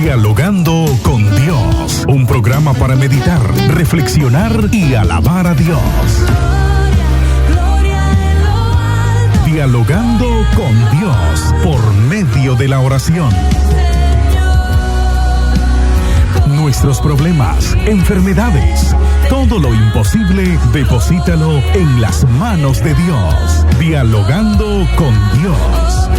Dialogando con Dios, un programa para meditar, reflexionar y alabar a Dios. Dialogando con Dios por medio de la oración. Nuestros problemas, enfermedades, todo lo imposible, deposítalo en las manos de Dios. Dialogando con Dios.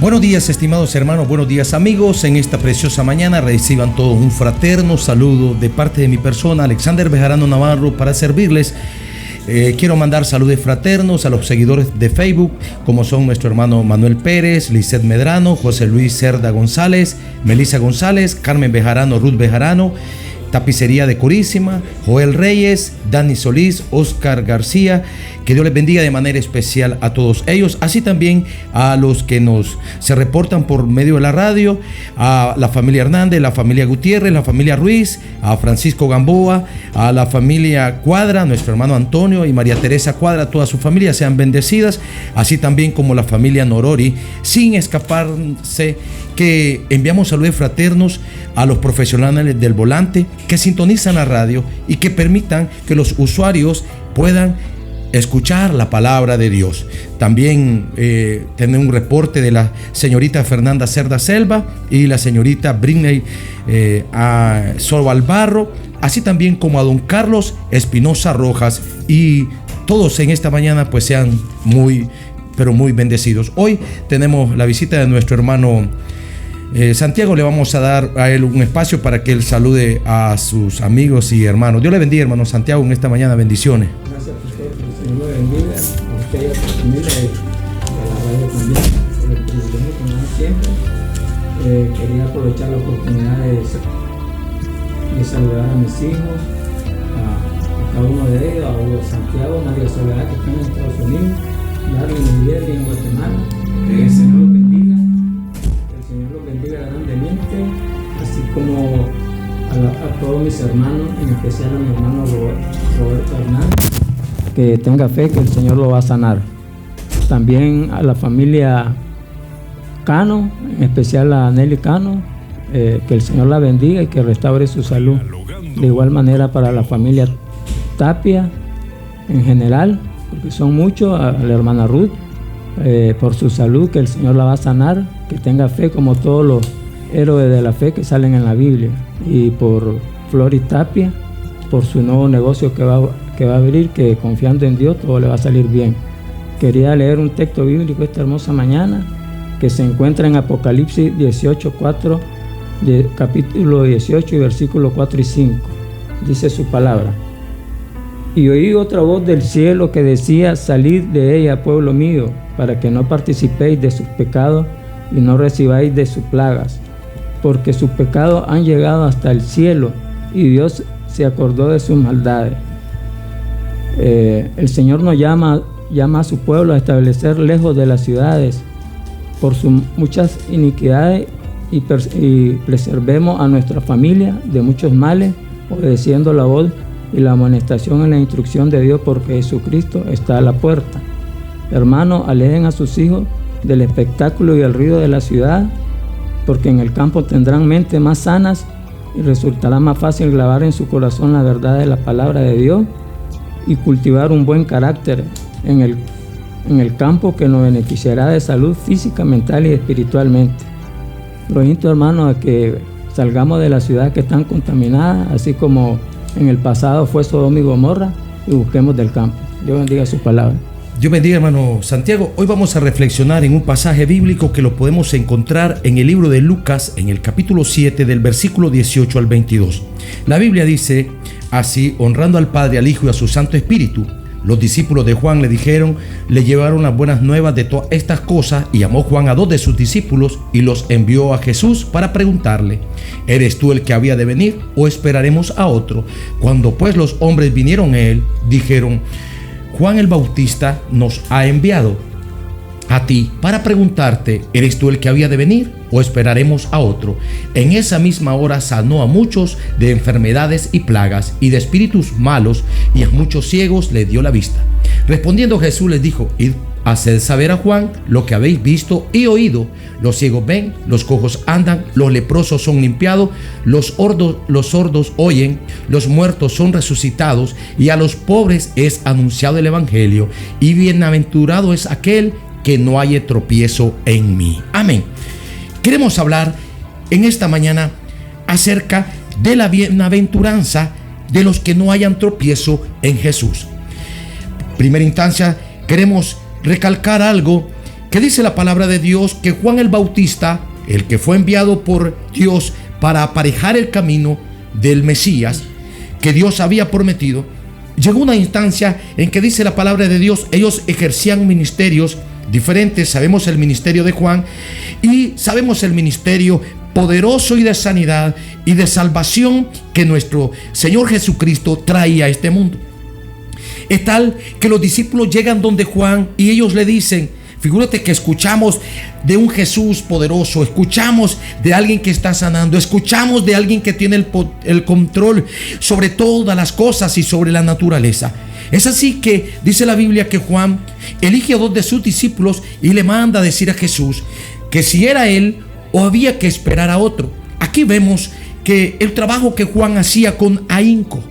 Buenos días, estimados hermanos, buenos días amigos. En esta preciosa mañana reciban todos un fraterno saludo de parte de mi persona, Alexander Bejarano Navarro, para servirles. Quiero mandar saludos fraternos a los seguidores de Facebook, como son nuestro hermano Manuel Pérez, Lisset Medrano, José Luis Cerda González, Melissa González, Carmen Bejarano, Ruth Bejarano, Tapicería de Corísima, Joel Reyes, Dani Solís, Oscar García. Que Dios les bendiga de manera especial a todos ellos, así también a los que se reportan por medio de la radio, a la familia Hernández, la familia Gutiérrez, la familia Ruiz, a Francisco Gamboa, a la familia Cuadra, nuestro hermano Antonio y María Teresa Cuadra, toda su familia sean bendecidas, así también como la familia Norori, sin escaparse que enviamos saludos fraternos a los profesionales del volante que sintonizan la radio y que permitan que los usuarios puedan escuchar la palabra de Dios. También tener un reporte de la señorita Fernanda Cerda Selva y la señorita Britney Sobalbarro, así también como a don Carlos Espinosa Rojas, y todos en esta mañana pues sean muy, pero muy bendecidos. Hoy tenemos la visita de nuestro hermano Santiago. Le vamos a dar a él un espacio para que él salude a sus amigos y hermanos. Dios le bendiga, hermano Santiago, en esta mañana. Bendiciones. Gracias, pastor, que el Señor lo bendiga, a usted y a su familia y a la radio también, por el privilegio que nos da siempre. Quería aprovechar la oportunidad de saludar a mis hijos, a cada uno de ellos, a Hugo Santiago, María Soledad, que están en Estados Unidos, Darwin y Lidia en Guatemala. Que el Señor los bendiga, que el Señor los bendiga grandemente, así como a todos mis hermanos, en especial a mi hermano Roberto Hernández, que tenga fe que el Señor lo va a sanar. También a la familia Cano, en especial a Nelly Cano, que el Señor la bendiga y que restaure su salud. De igual manera para la familia Tapia en general, porque son muchos, a la hermana Ruth, por su salud, que el Señor la va a sanar, que tenga fe como todos los héroes de la fe que salen en la Biblia, y por Flori Tapia, por su nuevo negocio que va a abrir, que confiando en Dios todo le va a salir bien. Quería leer un texto bíblico esta hermosa mañana que se encuentra en Apocalipsis 18:4, capítulo 18 y versículos 4 y 5. Dice su palabra: y oí otra voz del cielo que decía: salid de ella, pueblo mío, para que no participéis de sus pecados y no recibáis de sus plagas, porque sus pecados han llegado hasta el cielo y Dios se acordó de sus maldades. El Señor nos llama a su pueblo a establecer lejos de las ciudades por sus muchas iniquidades, y preservemos a nuestra familia de muchos males, obedeciendo la voz y la amonestación en la instrucción de Dios, porque Jesucristo está a la puerta. Hermanos, alejen a sus hijos del espectáculo y el ruido de la ciudad, porque en el campo tendrán mentes más sanas y resultará más fácil grabar en su corazón la verdad de la palabra de Dios y cultivar un buen carácter en el campo, que nos beneficiará de salud física, mental y espiritualmente. Los invito, hermanos, a que salgamos de la ciudad que están contaminadas, así como en el pasado fue Sodoma y Gomorra, y busquemos del campo. Dios bendiga su palabra. Dios bendiga, hermano Santiago. Hoy vamos a reflexionar en un pasaje bíblico que lo podemos encontrar en el libro de Lucas, en el capítulo 7, del versículo 18 al 22. La Biblia dice así: honrando al Padre, al Hijo y a su Santo Espíritu, los discípulos de Juan le llevaron las buenas nuevas de todas estas cosas, y llamó Juan a 2 de sus discípulos y los envió a Jesús para preguntarle: ¿eres tú el que había de venir o esperaremos a otro? Cuando pues los hombres vinieron a él, dijeron: Juan el Bautista nos ha enviado a ti para preguntarte: ¿eres tú el que había de venir o esperaremos a otro? En esa misma hora sanó a muchos de enfermedades y plagas y de espíritus malos, y a muchos ciegos les dio la vista. Respondiendo Jesús les dijo: id, haced saber a Juan lo que habéis visto y oído. Los ciegos ven, los cojos andan, los leprosos son limpiados, los sordos oyen, los muertos son resucitados, y a los pobres es anunciado el evangelio, y bienaventurado es aquel que no haya tropiezo en mí. Amén. Queremos hablar en esta mañana acerca de la bienaventuranza de los que no hayan tropiezo en Jesús. Primera instancia, queremos recalcar algo que dice la palabra de Dios, que Juan el Bautista, el que fue enviado por Dios para aparejar el camino del Mesías que Dios había prometido, llegó una instancia en que dice la palabra de Dios, ellos ejercían ministerios diferentes. Sabemos el ministerio de Juan y sabemos el ministerio poderoso y de sanidad y de salvación que nuestro Señor Jesucristo traía a este mundo. Es tal que los discípulos llegan donde Juan y ellos le dicen, figúrate que escuchamos de un Jesús poderoso, escuchamos de alguien que está sanando, escuchamos de alguien que tiene el control sobre todas las cosas y sobre la naturaleza. Es así que dice la Biblia que Juan elige a 2 de sus discípulos y le manda a decir a Jesús que si era él o había que esperar a otro. Aquí vemos que el trabajo que Juan hacía con ahínco,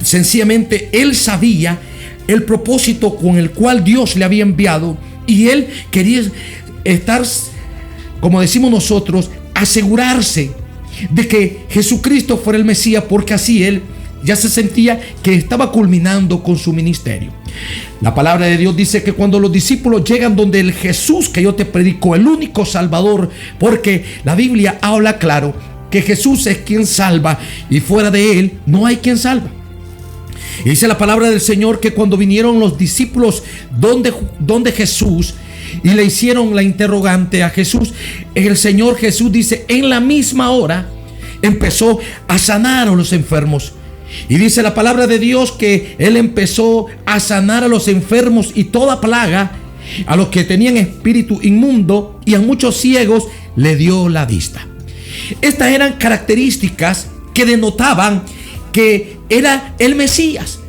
sencillamente él sabía el propósito con el cual Dios le había enviado, y él quería estar, como decimos nosotros, asegurarse de que Jesucristo fuera el Mesías, porque así él ya se sentía que estaba culminando con su ministerio. La palabra de Dios dice que cuando los discípulos llegan donde el Jesús que yo te predico, el único Salvador, porque la Biblia habla claro que Jesús es quien salva y fuera de él no hay quien salva. Y dice la palabra del Señor que cuando vinieron los discípulos donde Jesús y le hicieron la interrogante a Jesús, el Señor Jesús dice, en la misma hora empezó a sanar a los enfermos. Y dice la palabra de Dios que él empezó a sanar a los enfermos y toda plaga, a los que tenían espíritu inmundo, y a muchos ciegos le dio la vista. Estas eran características que denotaban que era el Mesías.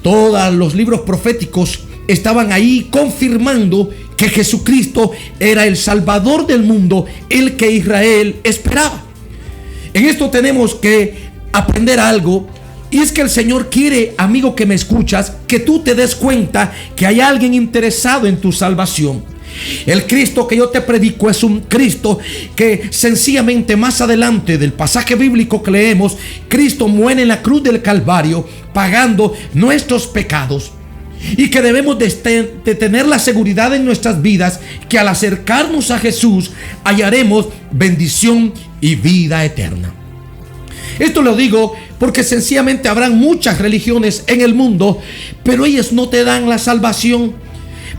Todos los libros proféticos estaban ahí confirmando que Jesucristo era el Salvador del mundo, el que Israel esperaba. En esto tenemos que aprender algo, y es que el Señor quiere, amigo que me escuchas, que tú te des cuenta que hay alguien interesado en tu salvación. El Cristo que yo te predico es un Cristo que sencillamente más adelante del pasaje bíblico que leemos, Cristo muere en la cruz del Calvario pagando nuestros pecados, y que debemos de tener la seguridad en nuestras vidas que al acercarnos a Jesús hallaremos bendición y vida eterna. Esto lo digo porque sencillamente habrán muchas religiones en el mundo, pero ellas no te dan la salvación.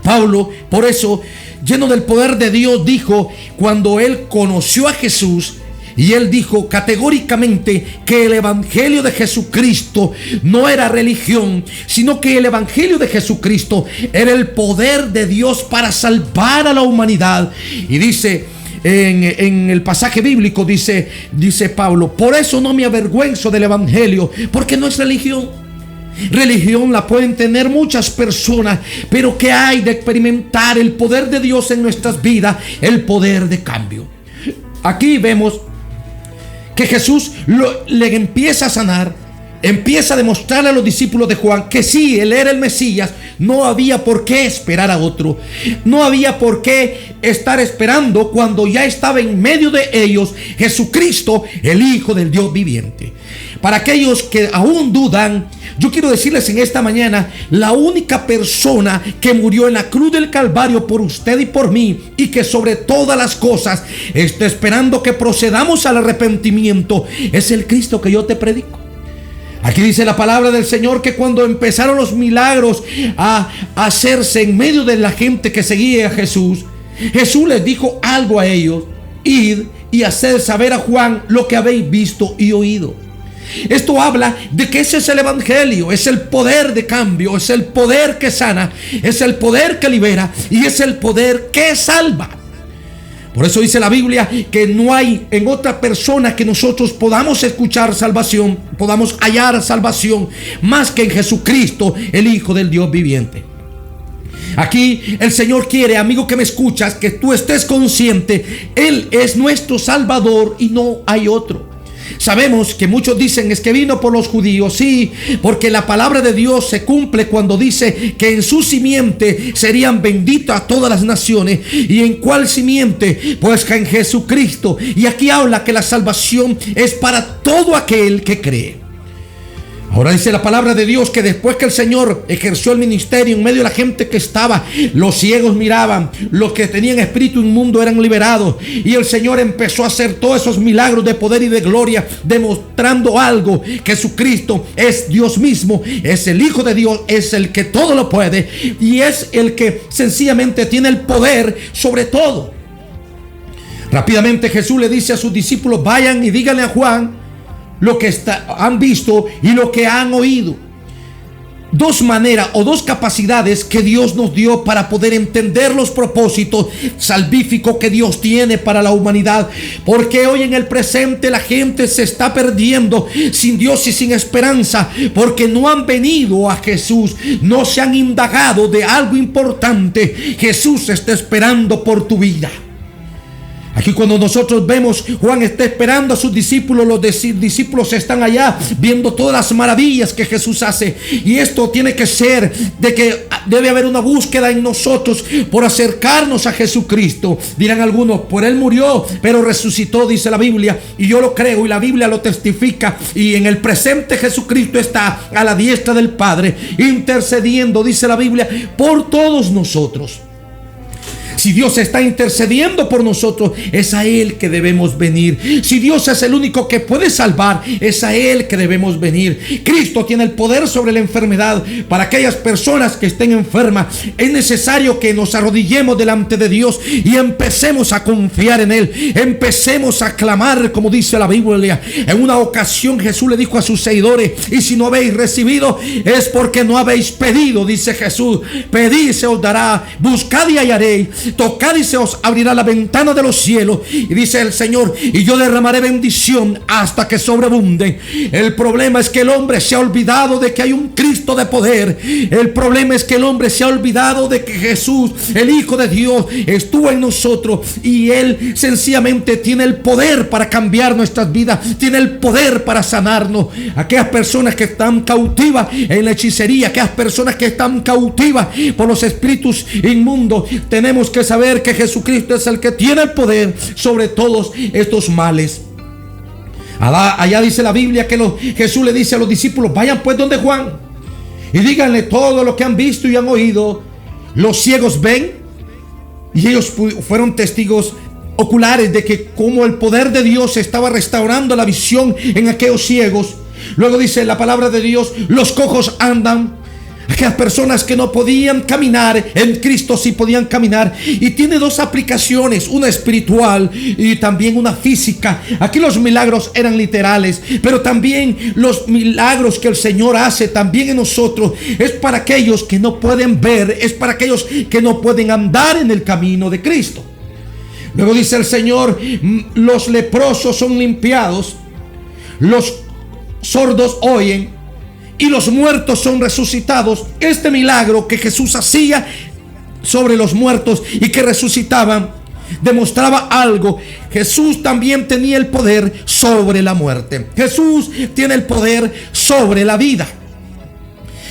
Pablo, por eso, lleno del poder de Dios, dijo cuando él conoció a Jesús, y él dijo categóricamente que el evangelio de Jesucristo no era religión, sino que el evangelio de Jesucristo era el poder de Dios para salvar a la humanidad. Y dice en el pasaje bíblico, dice Pablo, por eso no me avergüenzo del evangelio, porque no es religión. Religión la pueden tener muchas personas, pero que hay de experimentar el poder de Dios en nuestras vidas, el poder de cambio. Aquí vemos que Jesús le empieza a sanar, empieza a demostrarle a los discípulos de Juan que sí, él era el Mesías. No había por qué esperar a otro, no había por qué estar esperando cuando ya estaba en medio de ellos Jesucristo, el Hijo del Dios viviente. Para aquellos que aún dudan, yo quiero decirles en esta mañana, la única persona que murió en la cruz del Calvario por usted y por mí, y que sobre todas las cosas está esperando que procedamos al arrepentimiento, es el Cristo que yo te predico. Aquí dice la palabra del Señor que cuando empezaron los milagros a hacerse en medio de la gente que seguía a Jesús, Jesús les dijo algo a ellos: id y haced saber a Juan lo que habéis visto y oído. Esto habla de que ese es el evangelio, es el poder de cambio, es el poder que sana, es el poder que libera y es el poder que salva. Por eso dice la Biblia que no hay en otra persona que nosotros podamos escuchar salvación, podamos hallar salvación, más que en Jesucristo, el Hijo del Dios viviente. Aquí el Señor quiere, amigo que me escuchas, que tú estés consciente, Él es nuestro Salvador y no hay otro. Sabemos que muchos dicen es que vino por los judíos, sí, porque la palabra de Dios se cumple cuando dice que en su simiente serían benditas todas las naciones. ¿Y en cuál simiente? Pues que en Jesucristo. Y aquí habla que la salvación es para todo aquel que cree. Ahora dice la palabra de Dios que después que el Señor ejerció el ministerio en medio de la gente que estaba, los ciegos miraban, los que tenían espíritu inmundo eran liberados, y el Señor empezó a hacer todos esos milagros de poder y de gloria, demostrando algo: que Jesucristo es Dios mismo, es el Hijo de Dios, es el que todo lo puede y es el que sencillamente tiene el poder sobre todo. Rápidamente Jesús le dice a sus discípulos: vayan y díganle a Juan lo que han visto y lo que han oído. Dos maneras o dos capacidades que Dios nos dio para poder entender los propósitos salvíficos que Dios tiene para la humanidad. Porque hoy en el presente la gente se está perdiendo sin Dios y sin esperanza, porque no han venido a Jesús, no se han indagado de algo importante. Jesús está esperando por tu vida. Aquí cuando nosotros vemos, Juan está esperando a sus discípulos, los discípulos están allá viendo todas las maravillas que Jesús hace. Y esto tiene que ser de que debe haber una búsqueda en nosotros por acercarnos a Jesucristo. Dirán algunos, por Él murió, pero resucitó, dice la Biblia. Y yo lo creo y la Biblia lo testifica. Y en el presente Jesucristo está a la diestra del Padre, intercediendo, dice la Biblia, por todos nosotros. Si Dios está intercediendo por nosotros, es a Él que debemos venir. Si Dios es el único que puede salvar, es a Él que debemos venir. Cristo tiene el poder sobre la enfermedad. Para aquellas personas que estén enfermas, es necesario que nos arrodillemos delante de Dios y empecemos a confiar en Él. Empecemos a clamar, como dice la Biblia. En una ocasión Jesús le dijo a sus seguidores: y si no habéis recibido, es porque no habéis pedido, dice Jesús. Pedid, se os dará; buscad y hallaréis; tocad y se os abrirá la ventana de los cielos. Y dice el Señor: y yo derramaré bendición hasta que sobreabunde. El problema es que el hombre se ha olvidado de que hay un Cristo de poder. El problema es que el hombre se ha olvidado de que Jesús, el Hijo de Dios, estuvo en nosotros, y Él sencillamente tiene el poder para cambiar nuestras vidas, tiene el poder para sanarnos. Aquellas personas que están cautivas en la hechicería, aquellas personas que están cautivas por los espíritus inmundos, tenemos que saber que Jesucristo es el que tiene el poder sobre todos estos males. Allá dice la Biblia que Jesús le dice a los discípulos: vayan pues donde Juan y díganle todo lo que han visto y han oído. Los ciegos ven, y ellos fueron testigos oculares de que como el poder de Dios estaba restaurando la visión en aquellos ciegos. Luego dice la palabra de Dios: los cojos andan. Aquellas personas que no podían caminar, en Cristo sí podían caminar. Y tiene dos aplicaciones, una espiritual y también una física. Aquí los milagros eran literales, pero también los milagros que el Señor hace también en nosotros es para aquellos que no pueden ver, es para aquellos que no pueden andar en el camino de Cristo. Luego dice el Señor: los leprosos son limpiados, los sordos oyen y los muertos son resucitados. Este milagro que Jesús hacía sobre los muertos y que resucitaban demostraba algo. Jesús también tenía el poder sobre la muerte. Jesús tiene el poder sobre la vida.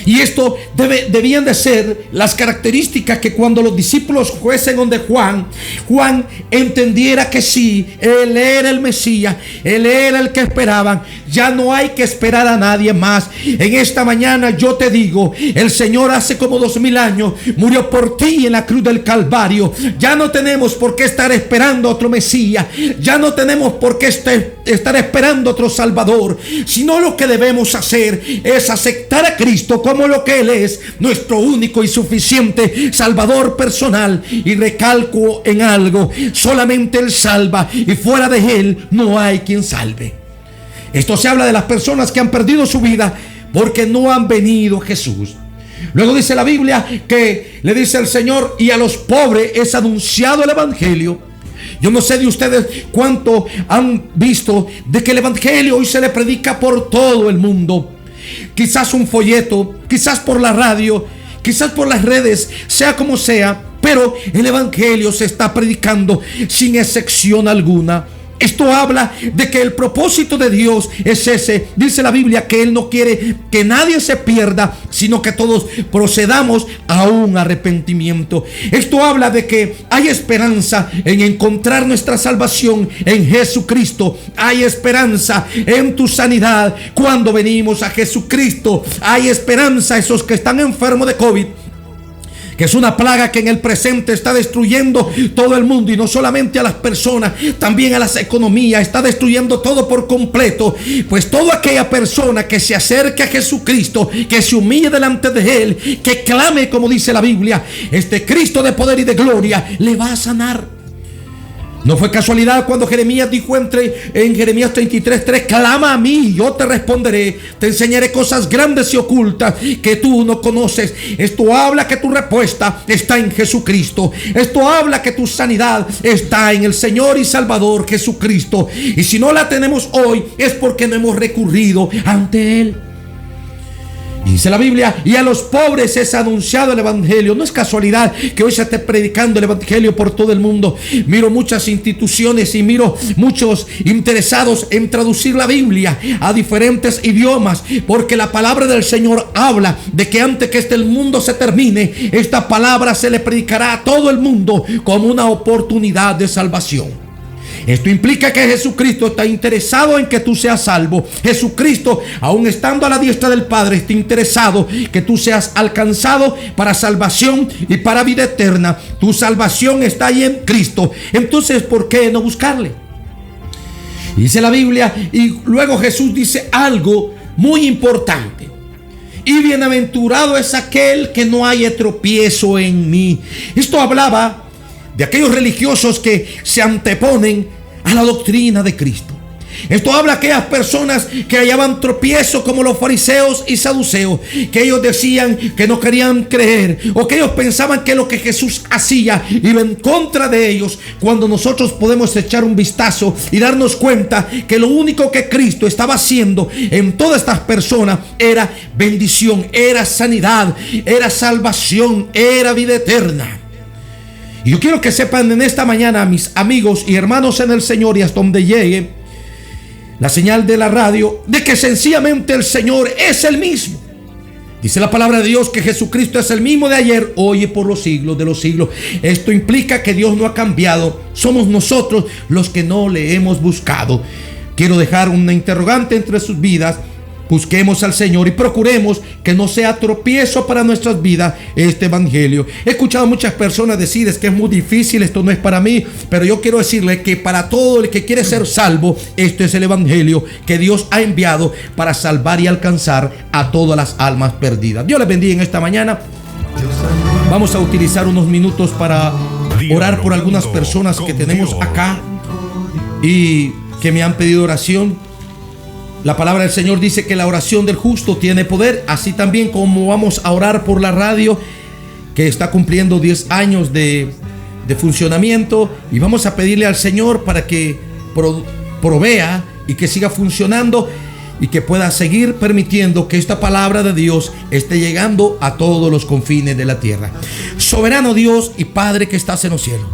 Y esto debían de ser las características que cuando los discípulos fuesen donde Juan entendiera que sí, Él era el Mesías, Él era el que esperaban. Ya no hay que esperar a nadie más. En esta mañana yo te digo, el Señor hace como 2000 años murió por ti en la cruz del Calvario. Ya no tenemos por qué estar esperando a otro Mesías. Ya no tenemos por qué estar esperando a otro Salvador. Sino lo que debemos hacer es aceptar a Cristo como lo que Él es, nuestro único y suficiente Salvador personal. Y recalco en algo: solamente Él salva, y fuera de Él no hay quien salve. Esto se habla de las personas que han perdido su vida porque no han venido a Jesús. Luego dice la Biblia que le dice el Señor: y a los pobres es anunciado el Evangelio. Yo no sé de ustedes cuánto han visto de que el Evangelio hoy se le predica por todo el mundo. Quizás un folleto, quizás por la radio, quizás por las redes, sea como sea, pero el Evangelio se está predicando sin excepción alguna. Esto habla de que el propósito de Dios es ese. Dice la Biblia que Él no quiere que nadie se pierda, sino que todos procedamos a un arrepentimiento. Esto habla de que hay esperanza en encontrar nuestra salvación en Jesucristo. Hay esperanza en tu sanidad cuando venimos a Jesucristo. Hay esperanza a esos que están enfermos de COVID, que es una plaga que en el presente está destruyendo todo el mundo, y no solamente a las personas, también a las economías, está destruyendo todo por completo. Pues toda aquella persona que se acerque a Jesucristo, que se humille delante de Él, que clame como dice la Biblia, este Cristo de poder y de gloria le va a sanar. No fue casualidad cuando Jeremías dijo en Jeremías 33:3: clama a mí y yo te responderé, te enseñaré cosas grandes y ocultas que tú no conoces. Esto habla que tu respuesta está en Jesucristo. Esto habla que tu sanidad está en el Señor y Salvador Jesucristo. Y si no la tenemos hoy es porque no hemos recurrido ante Él. Y Dice la Biblia, y a los pobres es anunciado el evangelio. No es casualidad que hoy se esté predicando el evangelio por todo el mundo. Miro muchas instituciones y miro muchos interesados en traducir la Biblia a diferentes idiomas, porque la palabra del Señor habla de que antes que el mundo se termine, esta palabra se le predicará a todo el mundo como una oportunidad de salvación. Esto implica que Jesucristo está interesado en que tú seas salvo. Jesucristo, aun estando a la diestra del Padre, está interesado que tú seas alcanzado para salvación y para vida eterna. Tu salvación está ahí en Cristo. Entonces, ¿por qué no buscarle? Dice la Biblia, y luego Jesús dice algo muy importante. Y bienaventurado es aquel que no haya tropiezo en mí. Esto hablaba de aquellos religiosos que se anteponen a la doctrina de Cristo. Esto habla de aquellas personas que hallaban tropiezo, como los fariseos y saduceos, que ellos decían que no querían creer, o que ellos pensaban que lo que Jesús hacía iba en contra de ellos, cuando nosotros podemos echar un vistazo y darnos cuenta que lo único que Cristo estaba haciendo en todas estas personas era bendición, era sanidad, era salvación, era vida eterna. Y yo quiero que sepan en esta mañana, mis amigos y hermanos en el Señor, y hasta donde llegue la señal de la radio, de que sencillamente el Señor es el mismo. Dice la palabra de Dios que Jesucristo es el mismo de ayer, hoy y por los siglos de los siglos. Esto implica que Dios no ha cambiado. Somos nosotros los que no le hemos buscado. Quiero dejar una interrogante entre sus vidas. Busquemos al Señor y procuremos que no sea tropiezo para nuestras vidas este evangelio. He escuchado a muchas personas decir: es que es muy difícil, esto no es para mí. Pero yo quiero decirle que para todo el que quiere ser salvo, este es el evangelio que Dios ha enviado para salvar y alcanzar a todas las almas perdidas. Dios les bendiga en esta mañana. Vamos a utilizar unos minutos para orar por algunas personas que tenemos acá y que me han pedido oración. La palabra del Señor dice que la oración del justo tiene poder. Así también como vamos a orar por la radio, que está cumpliendo 10 años de funcionamiento, y vamos a pedirle al Señor para que provea y que siga funcionando y que pueda seguir permitiendo que esta palabra de Dios esté llegando a todos los confines de la tierra. Soberano Dios y Padre que estás en los cielos,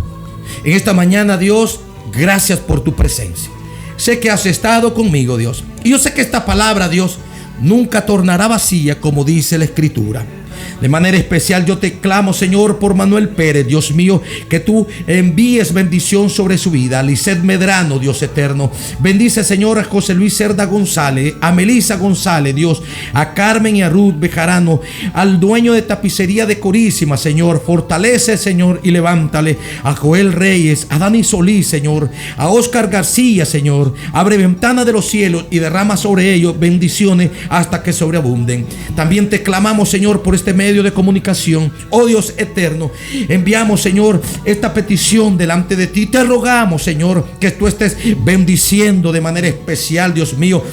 en esta mañana, Dios, gracias por tu presencia. Sé que has estado conmigo, Dios, y yo sé que esta palabra, Dios, nunca tornará vacía, como dice la Escritura. De manera especial yo te clamo, Señor, por Manuel Pérez, Dios mío, que tú envíes bendición sobre su vida. A Lisset Medrano, Dios eterno, bendice, Señor, a José Luis Cerda González, a Melissa González, Dios, a Carmen y a Ruth Bejarano, al dueño de Tapicería de Corísima, Señor, fortalece, Señor, y levántale. A Joel Reyes, a Dani Solís, Señor, a Oscar García, Señor, abre ventana de los cielos y derrama sobre ellos bendiciones hasta que sobreabunden. También te clamamos, Señor, por este medio de comunicación. Oh Dios eterno, enviamos, Señor, esta petición delante de ti. Te rogamos, Señor, que tú estés bendiciendo de manera especial, Dios mío,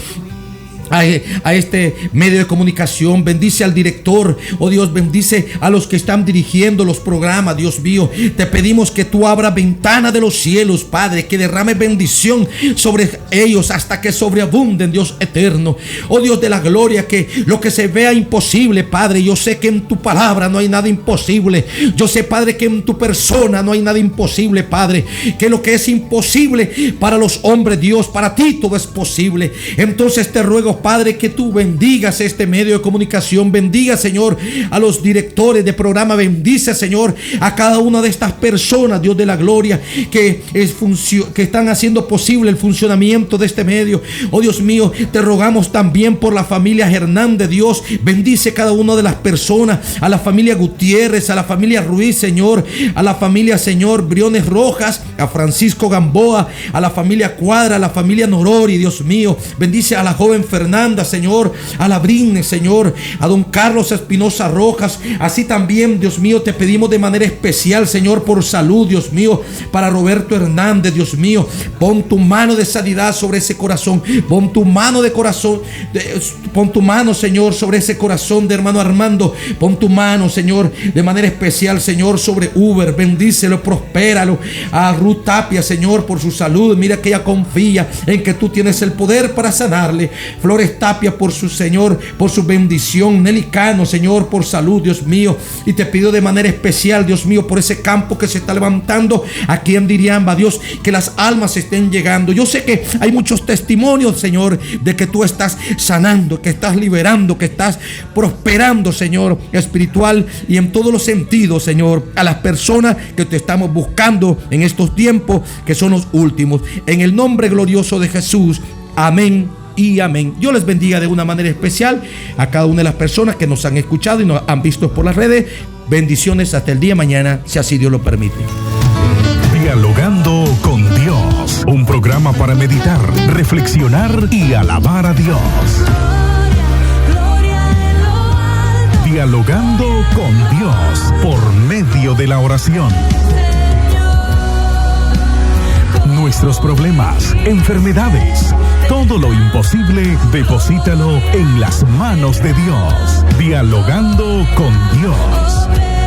a este medio de comunicación. Bendice al director, oh Dios, bendice a los que están dirigiendo los programas, Dios mío. Te pedimos que tú abras ventana de los cielos, Padre, que derrame bendición sobre ellos hasta que sobreabunden, Dios eterno. Oh Dios de la gloria, que lo que se vea imposible, Padre, yo sé que en tu palabra no hay nada imposible. Yo sé, Padre, que en tu persona no hay nada imposible, Padre, que lo que es imposible para los hombres, Dios, para ti todo es posible. Entonces te ruego, Padre, que tú bendigas este medio de comunicación. Bendiga, Señor, a los directores de programa. Bendice, Señor, a cada una de estas personas, Dios de la gloria, que están haciendo posible el funcionamiento de este medio. Oh Dios mío, te rogamos también por la familia Hernández, Dios. Bendice cada una de las personas, a la familia Gutiérrez, a la familia Ruiz, Señor, a la familia, Señor, Briones Rojas, a Francisco Gamboa, a la familia Cuadra, a la familia Norori, Dios mío. Bendice a la joven Fernanda, Señor, a la Brine, Señor, a don Carlos Espinosa Rojas. Así también, Dios mío, te pedimos de manera especial, Señor, por salud, Dios mío, para Roberto Hernández, Dios mío. Pon tu mano de sanidad sobre ese corazón. Pon tu mano de corazón, pon tu mano, Señor, sobre ese corazón de hermano Armando. Pon tu mano, Señor, de manera especial, Señor, sobre Uber. Bendícelo, prospéralo. A Ruth Tapia, Señor, por su salud. Mira que ella confía en que tú tienes el poder para sanarle. Flor Dolores Tapia por su Señor, por su bendición. Nelly Cano, Señor, por salud, Dios mío. Y te pido de manera especial, Dios mío, por ese campo que se está levantando aquí en Diriamba, Dios, que las almas estén llegando. Yo sé que hay muchos testimonios, Señor, de que tú estás sanando, que estás liberando, que estás prosperando, Señor, espiritual y en todos los sentidos, Señor, a las personas que te estamos buscando en estos tiempos que son los últimos. En el nombre glorioso de Jesús, amén y amén. Dios les bendiga de una manera especial a cada una de las personas que nos han escuchado y nos han visto por las redes. Bendiciones hasta el día de mañana, si así Dios lo permite. Dialogando con Dios, un programa para meditar, reflexionar y alabar a Dios. Dialogando con Dios por medio de la oración. Nuestros problemas, enfermedades, todo lo imposible, deposítalo en las manos de Dios. Dialogando con Dios.